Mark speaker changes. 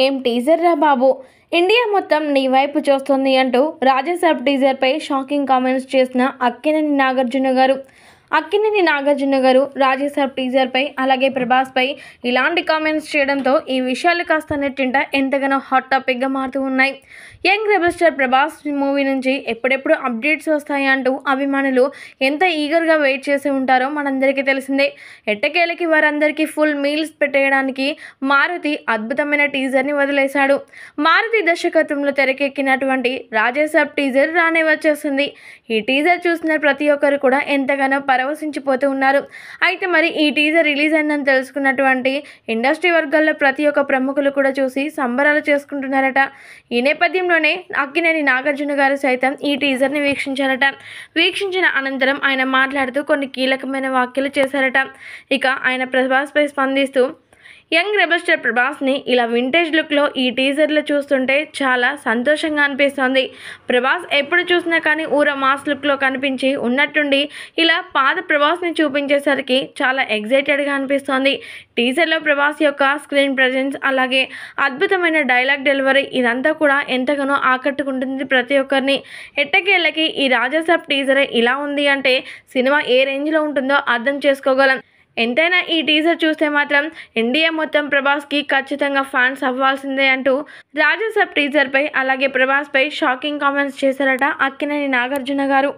Speaker 1: ఏం టీజర్ రా బాబు. ఇండియా మొత్తం నీ వైపు చూస్తుంది అంటూ రాజాసాబ్ టీజర్పై షాకింగ్ కామెంట్స్ చేసిన అక్కినేని నాగార్జున గారు రాజాసాబ్ టీజర్పై అలాగే ప్రభాస్పై ఇలాంటి కామెంట్స్ చేయడంతో ఈ విషయాలు కాస్త నెట్టింట ఎంతగానో హాట్ టాపిక్గా మారుతూ ఉన్నాయి. Young rebel star Prabhas movie నుంచి ఎప్పుడెప్పుడు అప్డేట్స్ వస్తాయి అంటూ అభిమానులు ఎంత ఈగర్గా వెయిట్ చేసి ఉంటారో మనందరికీ తెలిసిందే. ఎట్టకేలకి వారందరికీ ఫుల్ మీల్స్ పెట్టేయడానికి మారుతి అద్భుతమైన టీజర్ని వదిలేశాడు. మారుతి దర్శకత్వంలో తెరకెక్కినటువంటి రాజాసాబ్ టీజర్ రానే వచ్చేస్తుంది. ఈ టీజర్ చూసిన ప్రతి ఒక్కరు కూడా ఎంతగానో పరవశించిపోతూ ఉన్నారు. అయితే మరి ఈ టీజర్ రిలీజ్ అయిందని తెలుసుకున్నటువంటి ఇండస్ట్రీ వర్గాల్లో ప్రతి ఒక్క ప్రముఖులు కూడా చూసి సంబరాలు చేసుకుంటున్నారట. ఈ నేపథ్యంలోనే అక్కినేని నాగార్జున గారు సైతం ఈ టీజర్ని వీక్షించారట. వీక్షించిన అనంతరం ఆయన మాట్లాడుతూ కొన్ని కీలకమైన వ్యాఖ్యలు చేశారట. ఇక ఆయన ప్రభాస్పై స్పందిస్తూ యంగ్ రెబల్ స్టార్ ప్రభాస్ని ఇలా వింటేజ్ లుక్లో ఈ టీజర్లో చూస్తుంటే చాలా సంతోషంగా అనిపిస్తోంది. ప్రభాస్ ఎప్పుడు చూసినా కానీ ఊర మాస్ లుక్లో కనిపించి ఉన్నట్టుండి ఇలా పాత ప్రభాస్ని చూపించేసరికి చాలా ఎగ్జైటెడ్గా అనిపిస్తోంది. టీజర్లో ప్రభాస్ యొక్క స్క్రీన్ ప్రెజెన్స్ అలాగే అద్భుతమైన డైలాగ్ డెలివరీ ఇదంతా కూడా ఎంతగానో ఆకట్టుకుంటుంది ప్రతి ఒక్కరిని. ఎట్టకేళ్ళకి ఈ రాజాసాబ్ టీజర్ ఇలా ఉంది అంటే సినిమా ఏ రేంజ్లో ఉంటుందో అర్థం చేసుకోగలం. ఎంతైనా ఈ టీజర్ చూస్తే మాత్రం ఇండియా మొత్తం ప్రభాస్కి ఖచ్చితంగా ఫ్యాన్స్ అవ్వాల్సిందే అంటూ రాజాసాబ్ టీజర్పై అలాగే ప్రభాస్పై షాకింగ్ కామెంట్స్ చేశారట అక్కినేని నాగార్జున గారు.